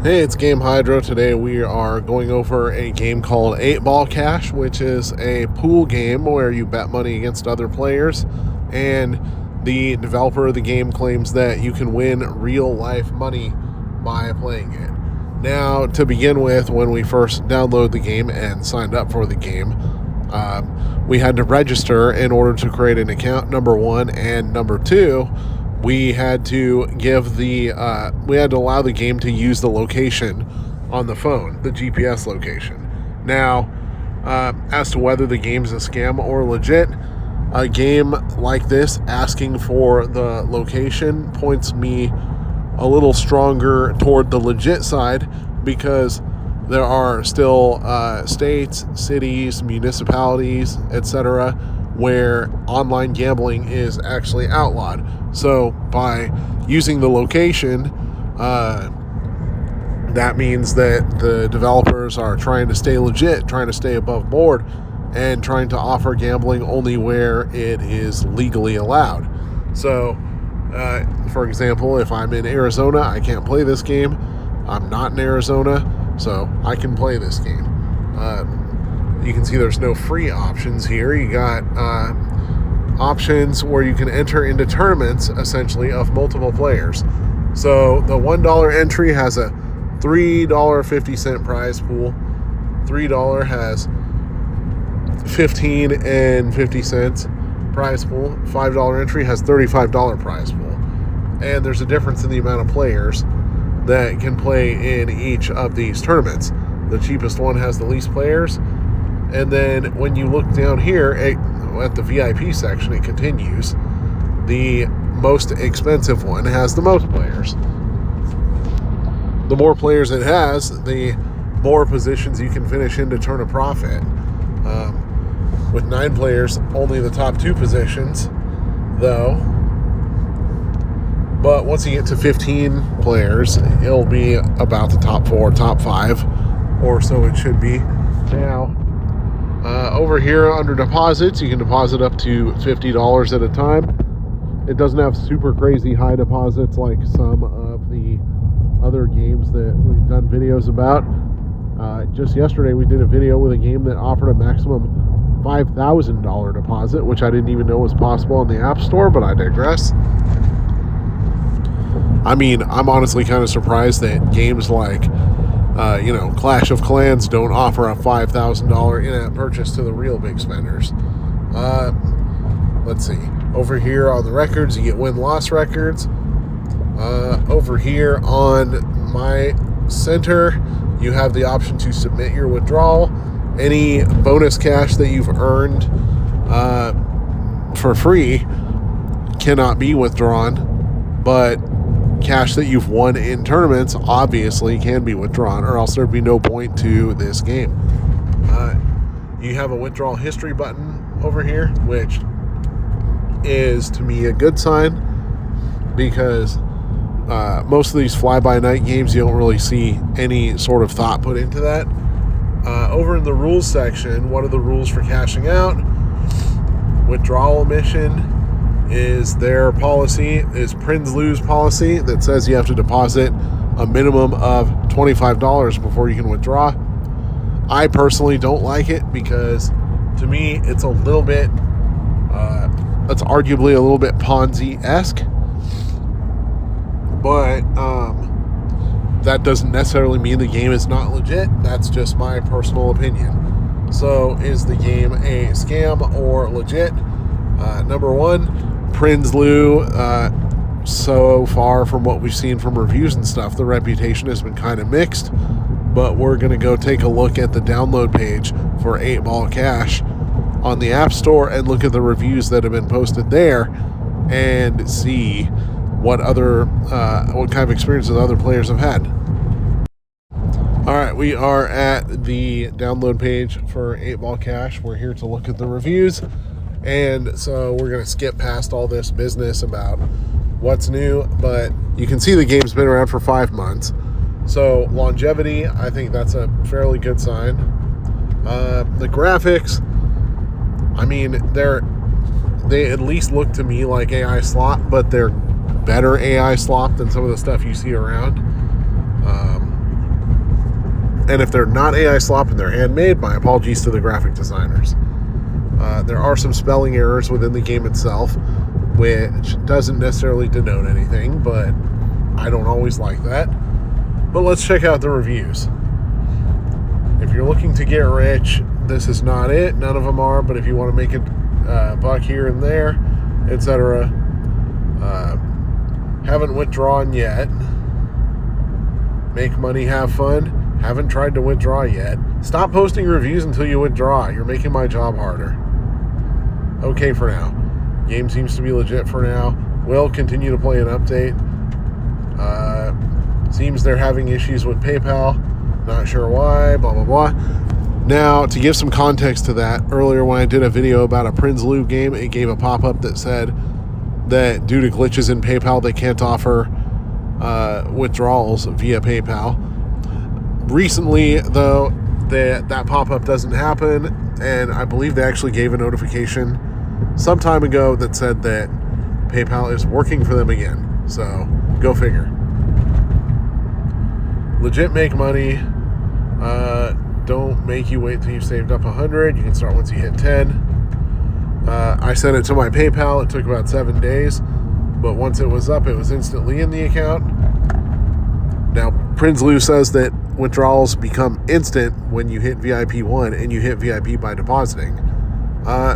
Hey, it's Game Hydro. Today we are going over a game called 8 Ball Cash, which is a pool game where you bet money against other players. And the developer of the game claims that you can win real life money by playing it. Now, to begin with, when we first downloaded the game and signed up for the game, we had to register in order to create an account, number one, and number two, we had to allow the game to use the location on the phone, the GPS location. Now, as to whether the game's a scam or legit, a game like this asking for the location points me a little stronger toward the legit side, because there are still states, cities, municipalities, etc., where online gambling is actually outlawed. So by using the location, that means that the developers are trying to stay legit, trying to stay above board, and trying to offer gambling only where it is legally allowed. So, for example, if I'm in Arizona, I can't play this game. I'm not in Arizona, so I can play this game. You can see there's no free options here. You got options where you can enter into tournaments, essentially, of multiple players. So the $1 entry has a $3.50 prize pool. $3 has 15 and 50 cents prize pool. $5 entry has $35 prize pool. And there's a difference in the amount of players that can play in each of these tournaments. The cheapest one has the least players. And then when you look down here at the VIP section, it continues. The most expensive one has the most players. The more players it has, the more positions you can finish in to turn a profit. With 9 players, only the top 2 positions, though. But once you get to 15 players, it'll be about the top 4, top 5, or so it should be. Now, over here under deposits, you can deposit up to $50 at a time. It doesn't have super crazy high deposits like some of the other games that we've done videos about. Just yesterday, we did a video with a game that offered a maximum $5,000 deposit, which I didn't even know was possible on the App Store, but I digress. I mean, I'm honestly kind of surprised that games like Clash of Clans don't offer a $5,000 in-app purchase to the real big spenders. Let's see. Over here on the records, you get win-loss records. Over here on my center, you have the option to submit your withdrawal. Any bonus cash that you've earned for free cannot be withdrawn, but cash that you've won in tournaments obviously can be withdrawn, or else there'd be no point to this game. You have a withdrawal history button over here, which is to me a good sign, because most of these fly-by-night games, you don't really see any sort of thought put into that. Over in the rules section, what are the rules for cashing out? Withdrawal omission is their policy, is Prinsloo's policy, that says you have to deposit a minimum of $25 before you can withdraw. I personally don't like it, because to me it's a little bit it's arguably a little bit Ponzi-esque, but that doesn't necessarily mean the game is not legit. That's just my personal opinion. So is the game a scam or legit? Number one, Prinsloo, so far from what we've seen from reviews and stuff, the reputation has been kind of mixed, but we're going to go take a look at the download page for 8 Ball Cash on the App Store and look at the reviews that have been posted there and see what kind of experiences other players have had. Alright, we are at the download page for 8 Ball Cash. We're here to look at the reviews. And so we're going to skip past all this business about what's new, but you can see the game's been around for 5 months. So longevity, I think that's a fairly good sign. The graphics, I mean, they at least look to me like AI slop, but they're better AI slop than some of the stuff you see around. And if they're not AI slop and they're handmade, my apologies to the graphic designers. There are some spelling errors within the game itself, which doesn't necessarily denote anything, but I don't always like that. But let's check out the reviews. If you're looking to get rich, this is not it. None of them are, but if you want to make a buck here and there, etc., haven't withdrawn yet. Make money, have fun. Haven't tried to withdraw yet. Stop posting reviews until you withdraw. You're making my job harder. Okay for now. Game seems to be legit for now. Will continue to play an update. Seems they're having issues with PayPal. Not sure why, blah, blah, blah. Now, to give some context to that, earlier when I did a video about a Prinsloo game, it gave a pop-up that said that due to glitches in PayPal, they can't offer withdrawals via PayPal. Recently, though, that pop-up doesn't happen, and I believe they actually gave a notification some time ago that said that PayPal is working for them again. So, go figure. Legit make money. Don't make you wait till you've saved up 100. You can start once you hit 10. I sent it to my PayPal. It took about 7 days. But once it was up, it was instantly in the account. Now, Prinsloo says that withdrawals become instant when you hit VIP 1 and you hit VIP by depositing.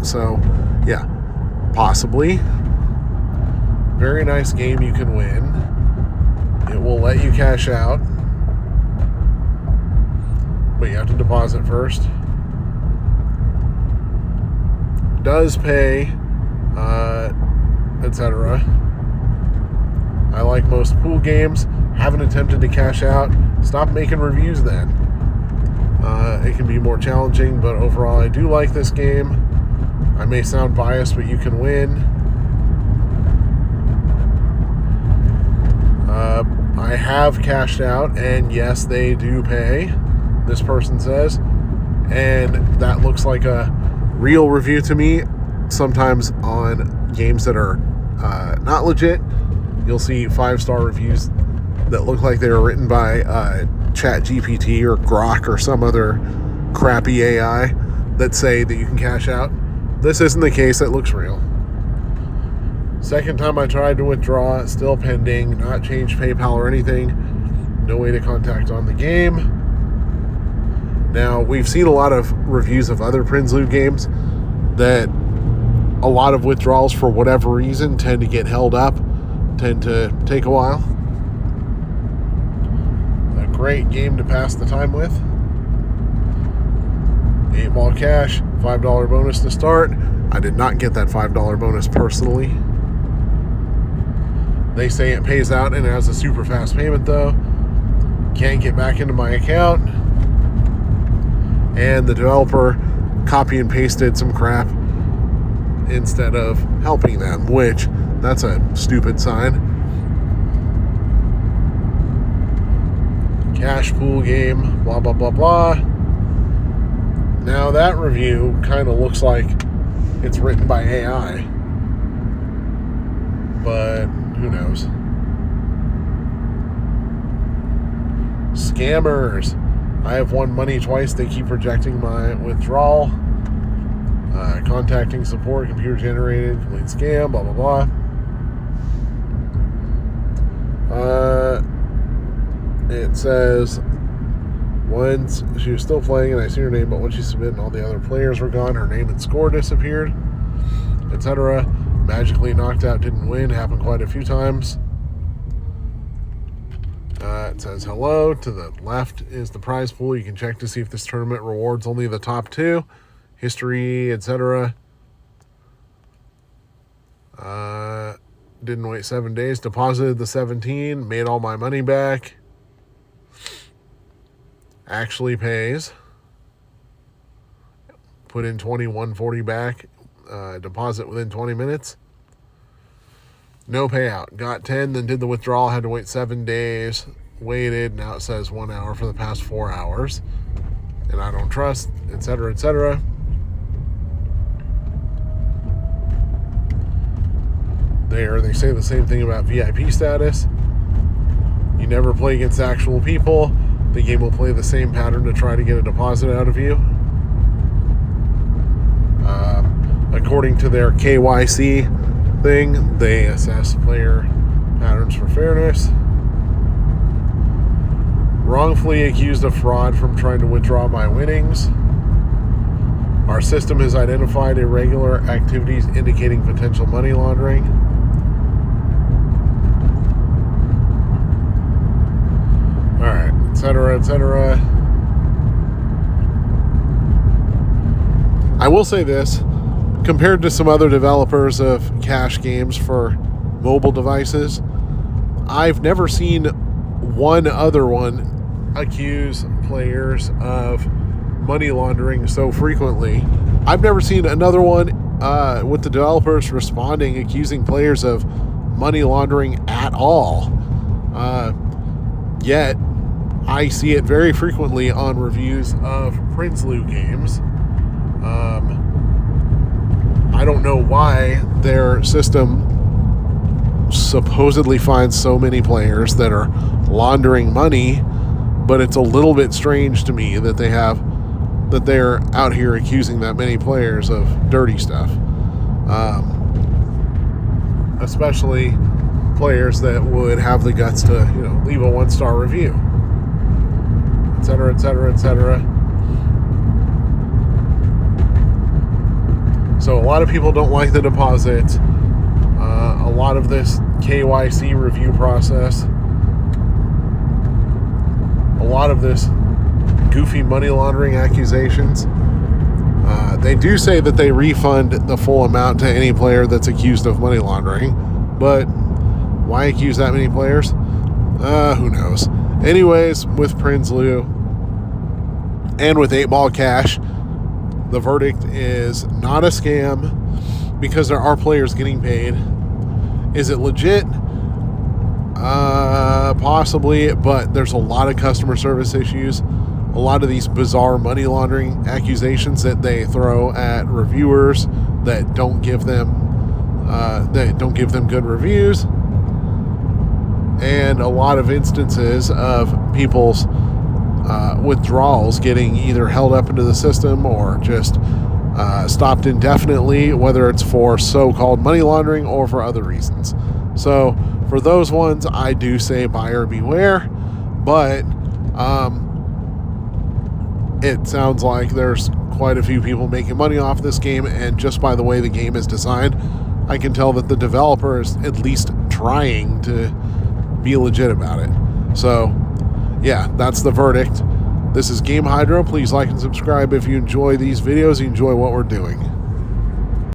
So, yeah, possibly. Very nice game you can win. It will let you cash out, but you have to deposit first. Does pay, etc. I like most pool games. Haven't attempted to cash out. Stop making reviews then. It can be more challenging, but overall I do like this game. I may sound biased, but you can win. I have cashed out, and yes, they do pay, this person says. And that looks like a real review to me. Sometimes on games that are not legit, you'll see 5-star reviews that look like they were written by ChatGPT or Grok or some other crappy AI that say that you can cash out. This isn't the case. It looks real. Second time I tried to withdraw, still pending, not changed PayPal or anything. No way to contact on the game. Now, we've seen a lot of reviews of other Prinsloo games that a lot of withdrawals, for whatever reason, tend to get held up, tend to take a while. A great game to pass the time with. 8-ball cash, $5 bonus to start. I did not get that $5 bonus personally. They say it pays out and it has a super fast payment though. Can't get back into my account. And the developer copy and pasted some crap instead of helping them, which that's a stupid sign. Cash pool game, blah, blah, blah, blah. Now that review kind of looks like it's written by AI. But who knows? Scammers. I have won money twice. They keep rejecting my withdrawal. Contacting support, computer generated, complete scam, blah, blah, blah. It says, once she was still playing and I see her name, but when she submitted and all the other players were gone, her name and score disappeared, etc. Magically knocked out, didn't win, happened quite a few times. It says hello. To the left is the prize pool. You can check to see if this tournament rewards only the top 2. History, etc. Didn't wait 7 days. Deposited the 17. Made all my money back. Actually pays. Put in $21.40 back. Deposit within 20 minutes. No payout. Got 10, then did the withdrawal. Had to wait 7 days. Waited. Now it says 1 hour for the past 4 hours. And I don't trust, etc., etc. They say the same thing about VIP status. You never play against actual people. the game will play the same pattern to try to get a deposit out of you. According to their KYC thing, they assess player patterns for fairness. Wrongfully accused of fraud from trying to withdraw my winnings. Our system has identified irregular activities indicating potential money laundering. Alright, etc., etc. I will say this. Compared to some other developers of cash games for mobile devices, I've never seen one other one accuse players of money laundering so frequently. I've never seen another one with the developers responding, accusing players of money laundering at all. Yet, I see it very frequently on reviews of Prinsloo games. I don't know why their system supposedly finds so many players that are laundering money, but it's a little bit strange to me that they're out here accusing that many players of dirty stuff. Especially players that would have the guts to, leave a 1-star review, etc., etc., etc. So a lot of people don't like the deposit. A lot of this KYC review process, a lot of this goofy money laundering accusations. They do say that they refund the full amount to any player that's accused of money laundering, but why accuse that many players? Who knows? Anyways, with Prinsloo and with 8Ball Cash, the verdict is not a scam because there are players getting paid. Is it legit? Possibly, but there's a lot of customer service issues. A lot of these bizarre money laundering accusations that they throw at reviewers that don't give them good reviews, and a lot of instances of people's withdrawals getting either held up into the system or just stopped indefinitely, whether it's for so-called money laundering or for other reasons. So for those ones, I do say buyer beware, but it sounds like there's quite a few people making money off this game, and just by the way the game is designed, I can tell that the developer is at least trying to be legit about it. So yeah, that's the verdict. This is Game Hydro. Please like and subscribe if you enjoy these videos, you enjoy what we're doing.